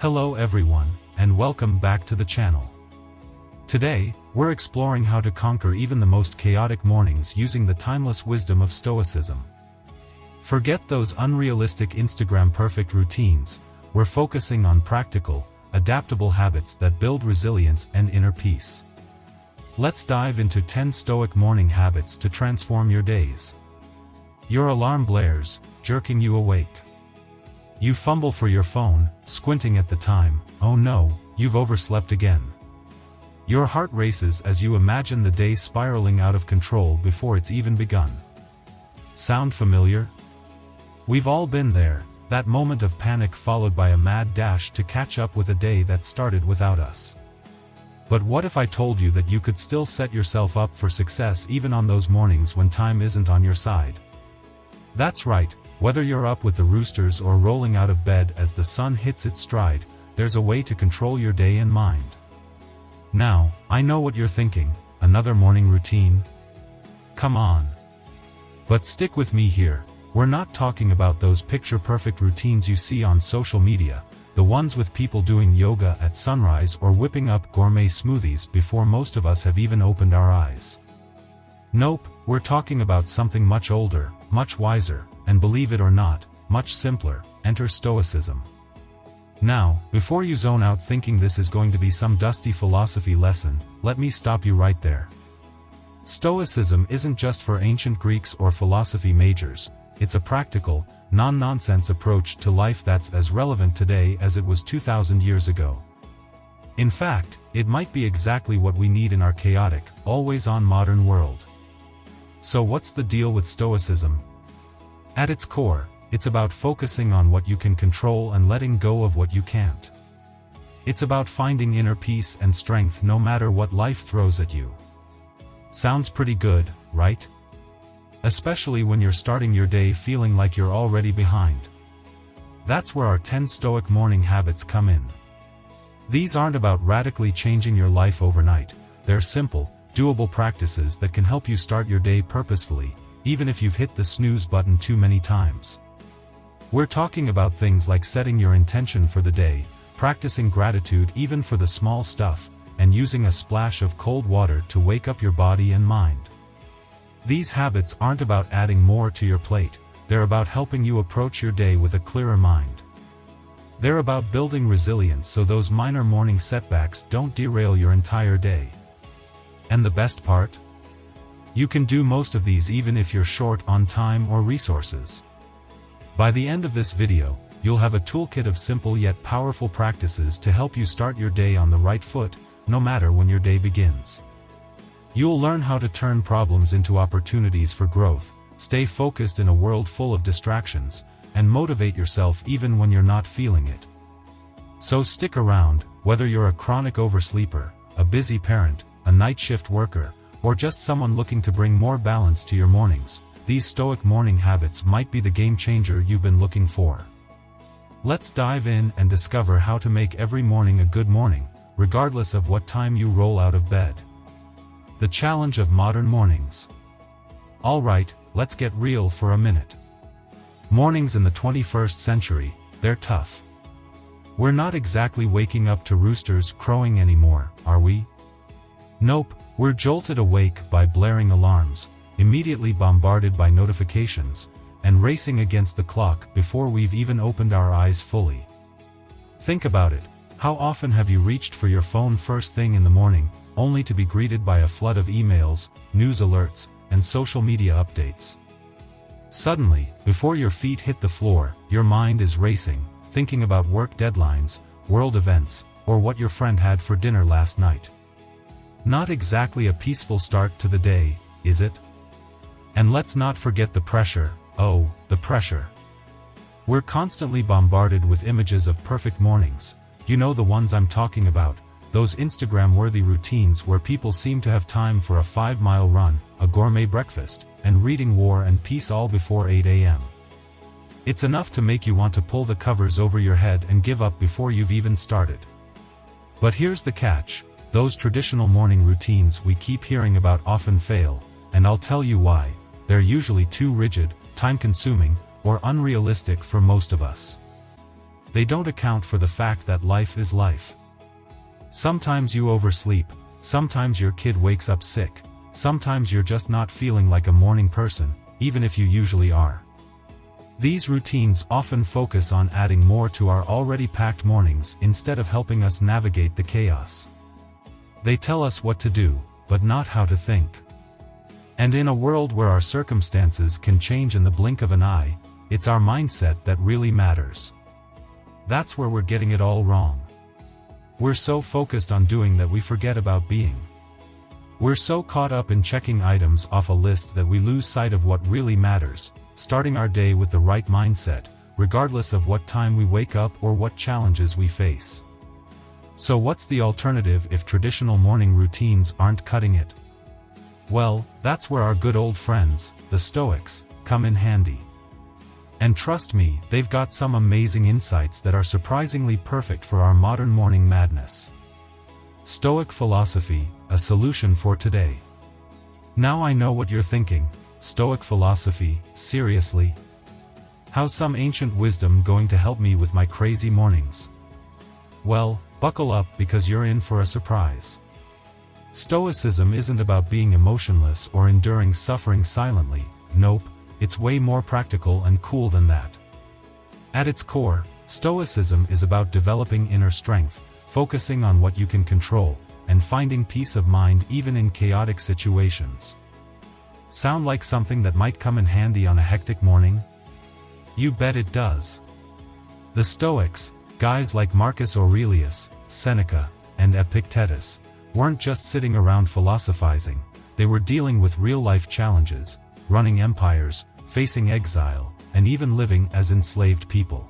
Hello everyone, and welcome back to the channel. Today, we're exploring how to conquer even the most chaotic mornings using the timeless wisdom of Stoicism. Forget those unrealistic Instagram perfect routines, we're focusing on practical, adaptable habits that build resilience and inner peace. Let's dive into 10 Stoic morning habits to transform your days. Your alarm blares, jerking you awake. You fumble for your phone, squinting at the time. Oh no, you've overslept again. Your heart races as you imagine the day spiraling out of control before it's even begun. Sound familiar? We've all been there, that moment of panic followed by a mad dash to catch up with a day that started without us. But what if I told you that you could still set yourself up for success even on those mornings when time isn't on your side? That's right. Whether you're up with the roosters or rolling out of bed as the sun hits its stride, there's a way to control your day and mind. Now, I know what you're thinking, another morning routine? Come on. But stick with me here, we're not talking about those picture-perfect routines you see on social media, the ones with people doing yoga at sunrise or whipping up gourmet smoothies before most of us have even opened our eyes. Nope, we're talking about something much older, much wiser, and believe it or not, much simpler. Enter Stoicism. Now, before you zone out thinking this is going to be some dusty philosophy lesson, let me stop you right there. Stoicism isn't just for ancient Greeks or philosophy majors, it's a practical, non-nonsense approach to life that's as relevant today as it was 2,000 years ago. In fact, it might be exactly what we need in our chaotic, always-on modern world. So what's the deal with Stoicism? At its core, it's about focusing on what you can control and letting go of what you can't. It's about finding inner peace and strength no matter what life throws at you. Sounds pretty good, right? Especially when you're starting your day feeling like you're already behind. That's where our 10 Stoic morning habits come in. These aren't about radically changing your life overnight, they're simple, doable practices that can help you start your day purposefully, even if you've hit the snooze button too many times. We're talking about things like setting your intention for the day, practicing gratitude even for the small stuff, and using a splash of cold water to wake up your body and mind. These habits aren't about adding more to your plate, they're about helping you approach your day with a clearer mind. They're about building resilience so those minor morning setbacks don't derail your entire day. And the best part? You can do most of these even if you're short on time or resources. By the end of this video, you'll have a toolkit of simple yet powerful practices to help you start your day on the right foot, no matter when your day begins. You'll learn how to turn problems into opportunities for growth, stay focused in a world full of distractions, and motivate yourself even when you're not feeling it. So stick around, whether you're a chronic oversleeper, a busy parent, a night shift worker, or just someone looking to bring more balance to your mornings. These Stoic morning habits might be the game changer you've been looking for. Let's dive in and discover how to make every morning a good morning, regardless of what time you roll out of bed. The challenge of modern mornings. Alright, let's get real for a minute. Mornings in the 21st century, they're tough. We're not exactly waking up to roosters crowing anymore, are we? Nope. We're jolted awake by blaring alarms, immediately bombarded by notifications, and racing against the clock before we've even opened our eyes fully. Think about it, how often have you reached for your phone first thing in the morning, only to be greeted by a flood of emails, news alerts, and social media updates? Suddenly, before your feet hit the floor, your mind is racing, thinking about work deadlines, world events, or what your friend had for dinner last night. Not exactly a peaceful start to the day, is it? And let's not forget the pressure. Oh, the pressure. We're constantly bombarded with images of perfect mornings, you know the ones I'm talking about, those Instagram-worthy routines where people seem to have time for a 5-mile run, a gourmet breakfast, and reading War and Peace all before 8 a.m. It's enough to make you want to pull the covers over your head and give up before you've even started. But here's the catch. Those traditional morning routines we keep hearing about often fail, and I'll tell you why. They're usually too rigid, time-consuming, or unrealistic for most of us. they don't account for the fact that life is life. Sometimes you oversleep, sometimes your kid wakes up sick, sometimes you're just not feeling like a morning person, even if you usually are. These routines often focus on adding more to our already packed mornings instead of helping us navigate the chaos. They tell us what to do, but not how to think. And in a world where our circumstances can change in the blink of an eye, it's our mindset that really matters. That's where we're getting it all wrong. We're so focused on doing that we forget about being. We're so caught up in checking items off a list that we lose sight of what really matters, starting our day with the right mindset, regardless of what time we wake up or what challenges we face. So what's the alternative if traditional morning routines aren't cutting it? Well, that's where our good old friends, the Stoics, come in handy. And trust me, they've got some amazing insights that are surprisingly perfect for our modern morning madness. Stoic philosophy, a solution for today. Now I know what you're thinking. Stoic philosophy, seriously? How's some ancient wisdom going to help me with my crazy mornings? Well, buckle up because you're in for a surprise. Stoicism isn't about being emotionless or enduring suffering silently. Nope, it's way more practical and cool than that. At its core, Stoicism is about developing inner strength, focusing on what you can control, and finding peace of mind even in chaotic situations. Sound like something that might come in handy on a hectic morning? You bet it does. The Stoics, guys like Marcus Aurelius, Seneca, and Epictetus, weren't just sitting around philosophizing, they were dealing with real-life challenges, running empires, facing exile, and even living as enslaved people.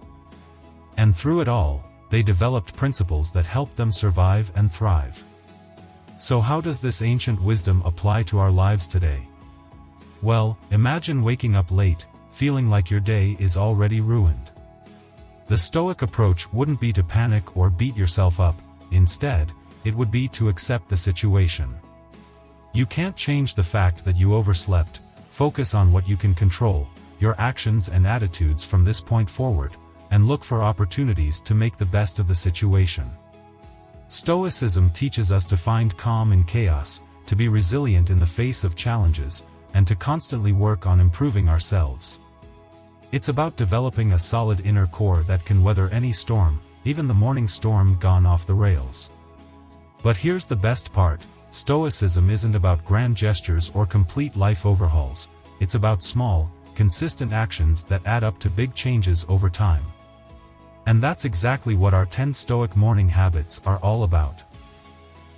And through it all, they developed principles that helped them survive and thrive. So how does this ancient wisdom apply to our lives today? Well, imagine waking up late, feeling like your day is already ruined. The Stoic approach wouldn't be to panic or beat yourself up, instead, it would be to accept the situation. You can't change the fact that you overslept. Focus on what you can control, your actions and attitudes from this point forward, and look for opportunities to make the best of the situation. Stoicism teaches us to find calm in chaos, to be resilient in the face of challenges, and to constantly work on improving ourselves. It's about developing a solid inner core that can weather any storm, even the morning storm gone off the rails. But here's the best part, Stoicism isn't about grand gestures or complete life overhauls, it's about small, consistent actions that add up to big changes over time. And that's exactly what our 10 Stoic morning habits are all about.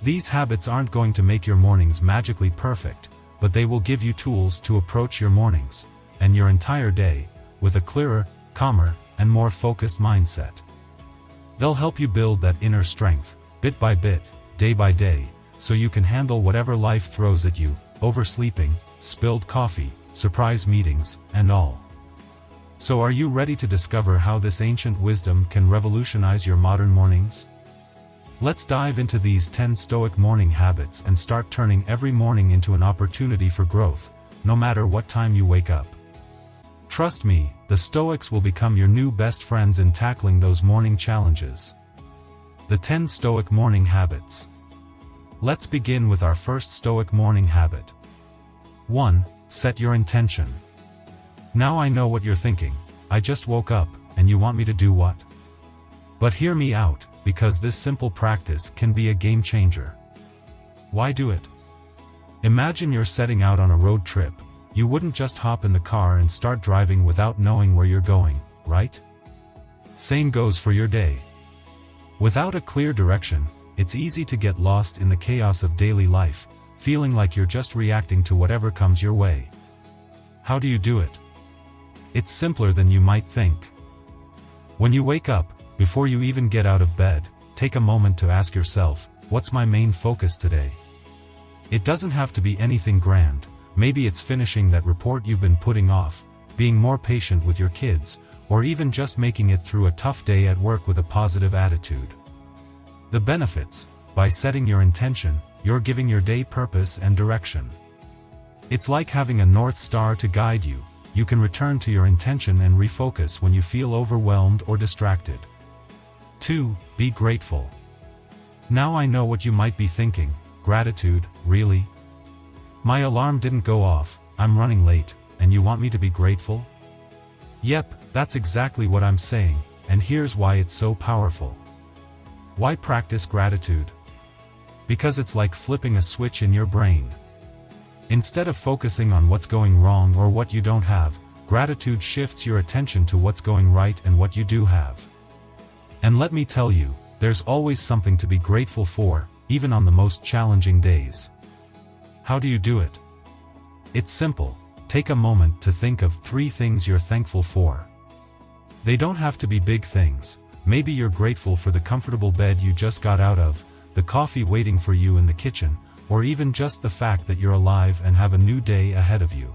These habits aren't going to make your mornings magically perfect, but they will give you tools to approach your mornings, and your entire day, with a clearer, calmer, and more focused mindset. They'll help you build that inner strength, bit by bit, day by day, so you can handle whatever life throws at you, oversleeping, spilled coffee, surprise meetings, and all. So are you ready to discover how this ancient wisdom can revolutionize your modern mornings? Let's dive into these 10 Stoic morning habits and start turning every morning into an opportunity for growth, no matter what time you wake up. Trust me, the Stoics will become your new best friends in tackling those morning challenges. The 10 Stoic morning habits. Let's begin with our first Stoic morning habit. 1. Set your intention. Now I know what you're thinking, I just woke up, and you want me to do what? But hear me out, because this simple practice can be a game changer. Why do it? Imagine you're setting out on a road trip. You wouldn't just hop in the car and start driving without knowing where you're going, right? Same goes for your day. Without a clear direction, it's easy to get lost in the chaos of daily life, feeling like you're just reacting to whatever comes your way. How do you do it? It's simpler than you might think. When you wake up, before you even get out of bed, take a moment to ask yourself, what's my main focus today? It doesn't have to be anything grand. Maybe it's finishing that report you've been putting off, being more patient with your kids, or even just making it through a tough day at work with a positive attitude. The benefits: by setting your intention, you're giving your day purpose and direction. It's like having a North Star to guide you. You can return to your intention and refocus when you feel overwhelmed or distracted. 2. Be grateful. Now I know what you might be thinking. Gratitude, really? My alarm didn't go off, I'm running late, and you want me to be grateful? Yep, that's exactly what I'm saying, and here's why it's so powerful. Why practice gratitude? Because it's like flipping a switch in your brain. Instead of focusing on what's going wrong or what you don't have, gratitude shifts your attention to what's going right and what you do have. And let me tell you, there's always something to be grateful for, even on the most challenging days. How do you do it? It's simple. Take a moment to think of 3 things you're thankful for. They don't have to be big things. Maybe you're grateful for the comfortable bed you just got out of, the coffee waiting for you in the kitchen, or even just the fact that you're alive and have a new day ahead of you.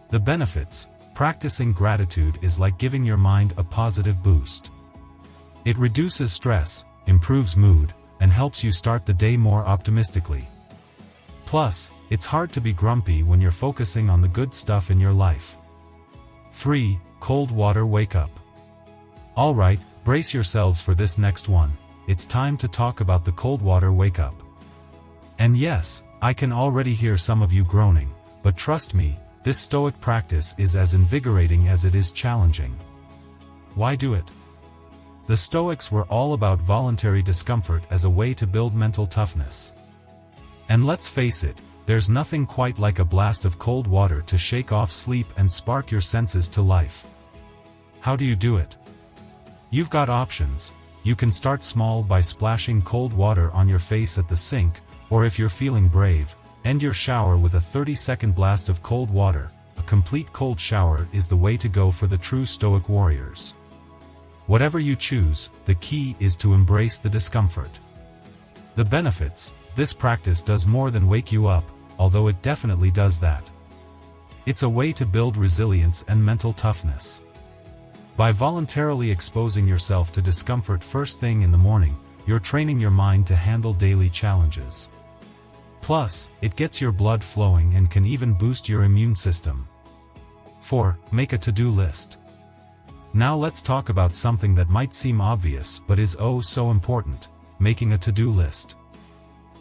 The benefits: practicing gratitude is like giving your mind a positive boost. It reduces stress, improves mood, and helps you start the day more optimistically. Plus, it's hard to be grumpy when you're focusing on the good stuff in your life. 3. Cold water wake up. Alright, brace yourselves for this next one. It's time to talk about the cold water wake up. And yes, I can already hear some of you groaning, but trust me, this Stoic practice is as invigorating as it is challenging. Why do it? The Stoics were all about voluntary discomfort as a way to build mental toughness. And let's face it, there's nothing quite like a blast of cold water to shake off sleep and spark your senses to life. How do you do it? You've got options. You can start small by splashing cold water on your face at the sink, or if you're feeling brave, end your shower with a 30-second blast of cold water. A complete cold shower is the way to go for the true Stoic warriors. Whatever you choose, the key is to embrace the discomfort. The benefits: this practice does more than wake you up, although it definitely does that. It's a way to build resilience and mental toughness. By voluntarily exposing yourself to discomfort first thing in the morning, you're training your mind to handle daily challenges. Plus, it gets your blood flowing and can even boost your immune system. 4. Make a to-do list. Now let's talk about something that might seem obvious but is oh so important: making a to-do list.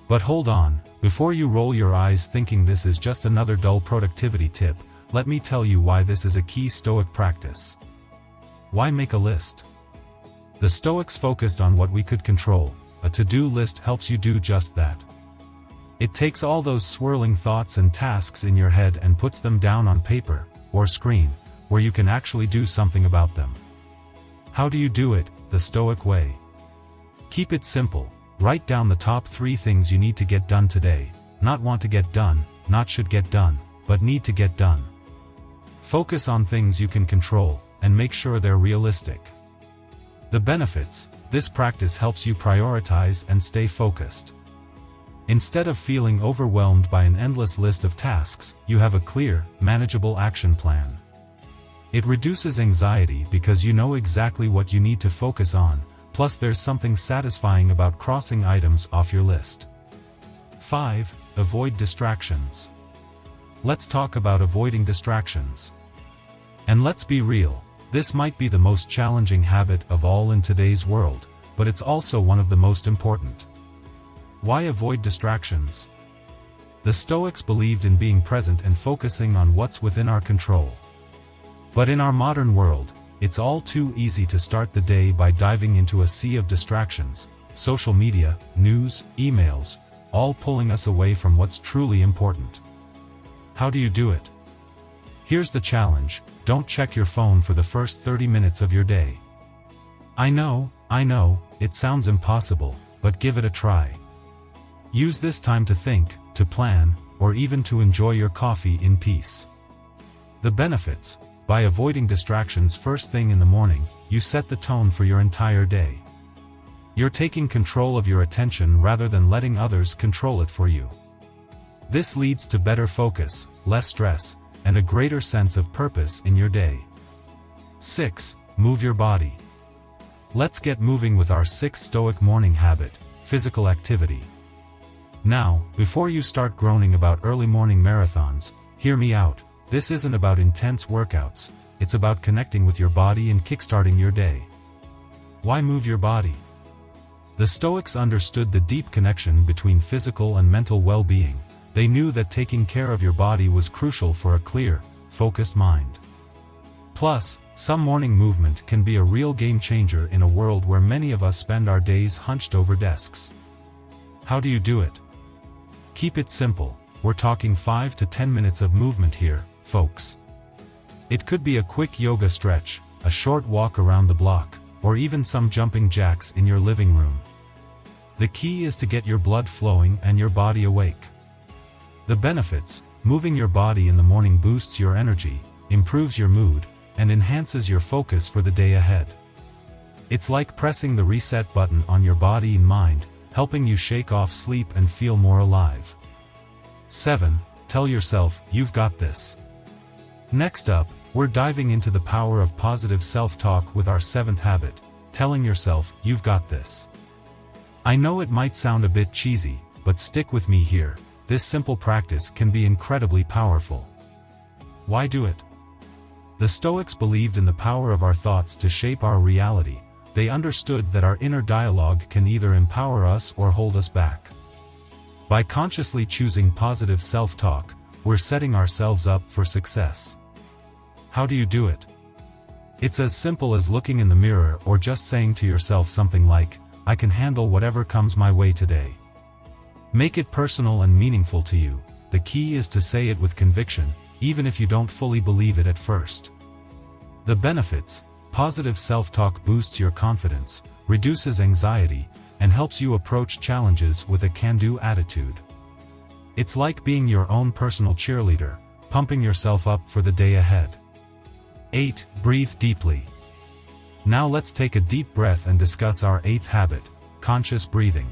But hold on, before you roll your eyes thinking this is just another dull productivity tip, let me tell you why this is a key Stoic practice. Why make a list? The Stoics focused on what we could control. A to-do list helps you do just that. It takes all those swirling thoughts and tasks in your head and puts them down on paper, or screen, where you can actually do something about them. How do you do it, the Stoic way? Keep it simple. Write down the top 3 things you need to get done today. Not want to get done, not should get done, but need to get done. Focus on things you can control, and make sure they're realistic. The benefits: this practice helps you prioritize and stay focused. Instead of feeling overwhelmed by an endless list of tasks, you have a clear, manageable action plan. It reduces anxiety because you know exactly what you need to focus on, plus there's something satisfying about crossing items off your list. 5. Avoid distractions. Let's talk about avoiding distractions. And let's be real, this might be the most challenging habit of all in today's world, but it's also one of the most important. Why avoid distractions? The Stoics believed in being present and focusing on what's within our control. But in our modern world, it's all too easy to start the day by diving into a sea of distractions: social media, news, emails, all pulling us away from what's truly important. How do you do it? Here's the challenge: don't check your phone for the first 30 minutes of your day. I know, it sounds impossible, but give it a try. Use this time to think, to plan, or even to enjoy your coffee in peace. The benefits: by avoiding distractions first thing in the morning, you set the tone for your entire day. You're taking control of your attention rather than letting others control it for you. This leads to better focus, less stress, and a greater sense of purpose in your day. 6. Move your body. Let's get moving with our 6th Stoic morning habit: physical activity. Now, before you start groaning about early morning marathons, hear me out. This isn't about intense workouts, it's about connecting with your body and kickstarting your day. Why move your body? The Stoics understood the deep connection between physical and mental well-being. They knew that taking care of your body was crucial for a clear, focused mind. Plus, some morning movement can be a real game changer in a world where many of us spend our days hunched over desks. How do you do it? Keep it simple. We're talking 5 to 10 minutes of movement here, folks. It could be a quick yoga stretch, a short walk around the block, or even some jumping jacks in your living room. The key is to get your blood flowing and your body awake. The benefits: moving your body in the morning boosts your energy, improves your mood, and enhances your focus for the day ahead. It's like pressing the reset button on your body and mind, helping you shake off sleep and feel more alive. 7. Tell yourself, you've got this. Next up, we're diving into the power of positive self-talk with our 7th habit, telling yourself, you've got this. I know it might sound a bit cheesy, but stick with me here. This simple practice can be incredibly powerful. Why do it? The Stoics believed in the power of our thoughts to shape our reality. They understood that our inner dialogue can either empower us or hold us back. By consciously choosing positive self-talk, we're setting ourselves up for success. How do you do it? It's as simple as looking in the mirror or just saying to yourself something like, I can handle whatever comes my way today. Make it personal and meaningful to you. The key is to say it with conviction, even if you don't fully believe it at first. The benefits: positive self-talk boosts your confidence, reduces anxiety, and helps you approach challenges with a can-do attitude. It's like being your own personal cheerleader, pumping yourself up for the day ahead. 8. Breathe deeply. Now let's take a deep breath and discuss our 8th habit, conscious breathing.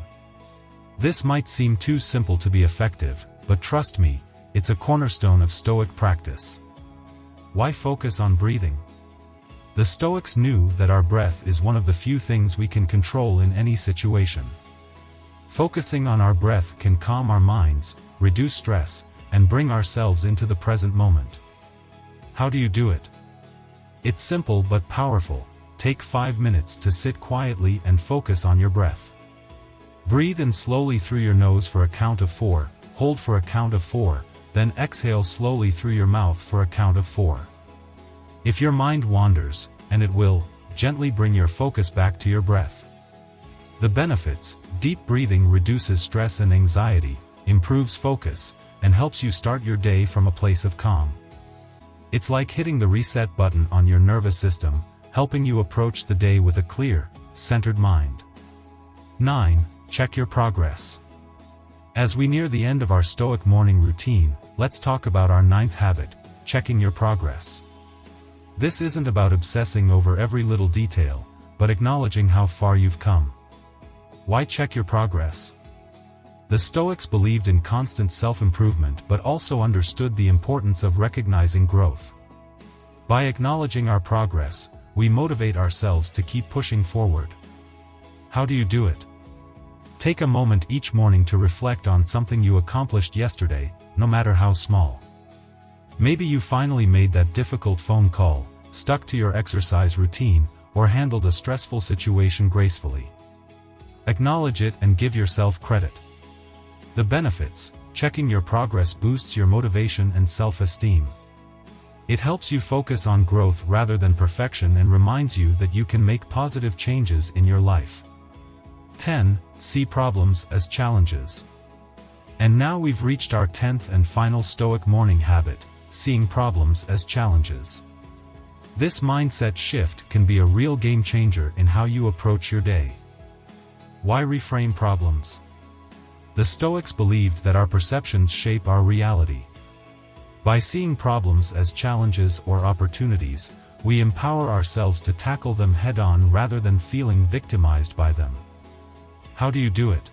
This might seem too simple to be effective, but trust me, it's a cornerstone of Stoic practice. Why focus on breathing? The Stoics knew that our breath is one of the few things we can control in any situation. Focusing on our breath can calm our minds, reduce stress, and bring ourselves into the present moment. How do you do it? It's simple but powerful. Take 5 minutes to sit quietly and focus on your breath. Breathe in slowly through your nose for a count of 4, hold for a count of 4, then exhale slowly through your mouth for a count of 4. If your mind wanders, and it will, gently bring your focus back to your breath. The benefits: deep breathing reduces stress and anxiety, improves focus, and helps you start your day from a place of calm. It's like hitting the reset button on your nervous system, helping you approach the day with a clear, centered mind. 9. Check your progress. As we near the end of our Stoic morning routine, let's talk about our 9th habit, checking your progress. This isn't about obsessing over every little detail, but acknowledging how far you've come. Why check your progress? The Stoics believed in constant self-improvement but also understood the importance of recognizing growth. By acknowledging our progress, we motivate ourselves to keep pushing forward. How do you do it? Take a moment each morning to reflect on something you accomplished yesterday, no matter how small. Maybe you finally made that difficult phone call, stuck to your exercise routine, or handled a stressful situation gracefully. Acknowledge it and give yourself credit. The benefits: checking your progress boosts your motivation and self-esteem. It helps you focus on growth rather than perfection and reminds you that you can make positive changes in your life. 10. See problems as challenges. And now we've reached our 10th and final Stoic morning habit, seeing problems as challenges. This mindset shift can be a real game changer in how you approach your day. Why reframe problems? The Stoics believed that our perceptions shape our reality. By seeing problems as challenges or opportunities, we empower ourselves to tackle them head-on rather than feeling victimized by them. How do you do it?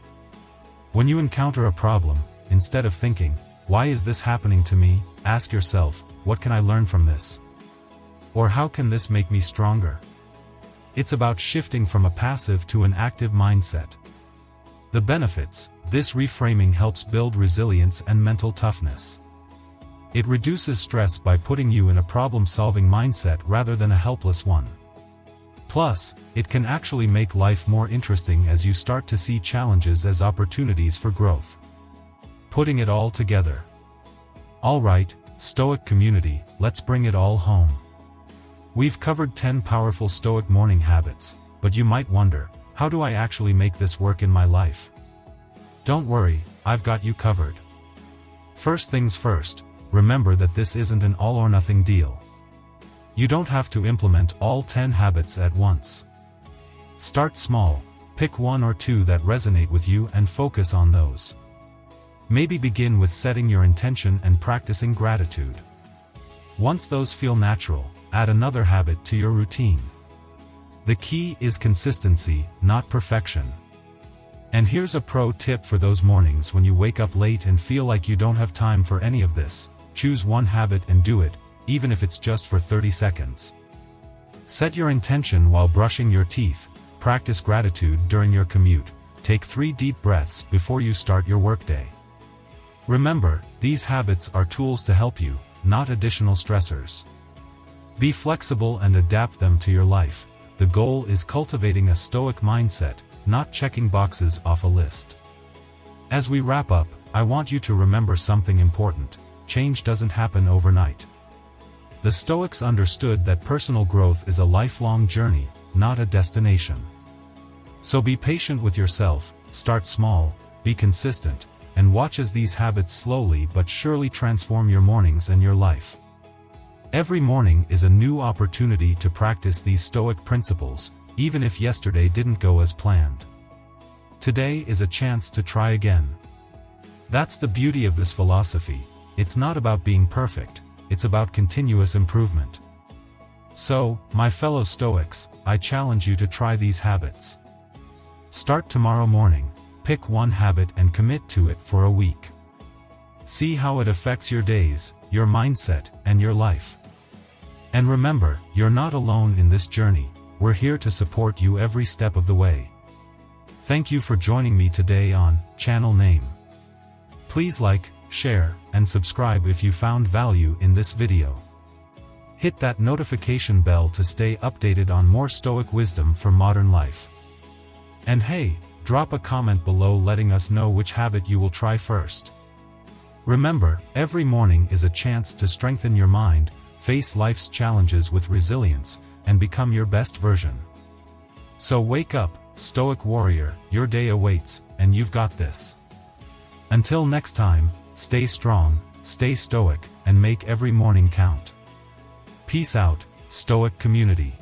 When you encounter a problem, instead of thinking, "Why is this happening to me?" ask yourself, "What can I learn from this?" Or "How can this make me stronger?" It's about shifting from a passive to an active mindset. The benefits: this reframing helps build resilience and mental toughness. It reduces stress by putting you in a problem-solving mindset rather than a helpless one. Plus, it can actually make life more interesting as you start to see challenges as opportunities for growth. Putting it all together. Alright, Stoic community, let's bring it all home. We've covered 10 powerful Stoic morning habits, but you might wonder, how do I actually make this work in my life? Don't worry, I've got you covered. First things first, remember that this isn't an all-or-nothing deal. You don't have to implement all 10 habits at once. Start small, pick 1 or 2 that resonate with you and focus on those. Maybe begin with setting your intention and practicing gratitude. Once those feel natural, add another habit to your routine. The key is consistency, not perfection. And here's a pro tip for those mornings when you wake up late and feel like you don't have time for any of this. Choose one habit and do it, even if it's just for 30 seconds. Set your intention while brushing your teeth, practice gratitude during your commute, take 3 deep breaths before you start your workday. Remember, these habits are tools to help you, not additional stressors. Be flexible and adapt them to your life. The goal is cultivating a Stoic mindset, not checking boxes off a list. As we wrap up, I want you to remember something important. Change doesn't happen overnight. The Stoics understood that personal growth is a lifelong journey, not a destination. So be patient with yourself, start small, be consistent, and watch as these habits slowly but surely transform your mornings and your life. Every morning is a new opportunity to practice these Stoic principles, even if yesterday didn't go as planned. Today is a chance to try again. That's the beauty of this philosophy. It's not about being perfect, it's about continuous improvement. So, my fellow Stoics, I challenge you to try these habits. Start tomorrow morning, pick one habit and commit to it for a week. See how it affects your days, your mindset, and your life. And remember, you're not alone in this journey. We're here to support you every step of the way. Thank you for joining me today on Channel Name. Please like, share, and subscribe if you found value in this video. Hit that notification bell to stay updated on more Stoic wisdom for modern life. And hey, drop a comment below letting us know which habit you will try first. Remember, every morning is a chance to strengthen your mind, face life's challenges with resilience, and become your best version. So wake up, Stoic warrior, your day awaits, and you've got this. Until next time, stay strong, stay Stoic, and make every morning count. Peace out, Stoic community.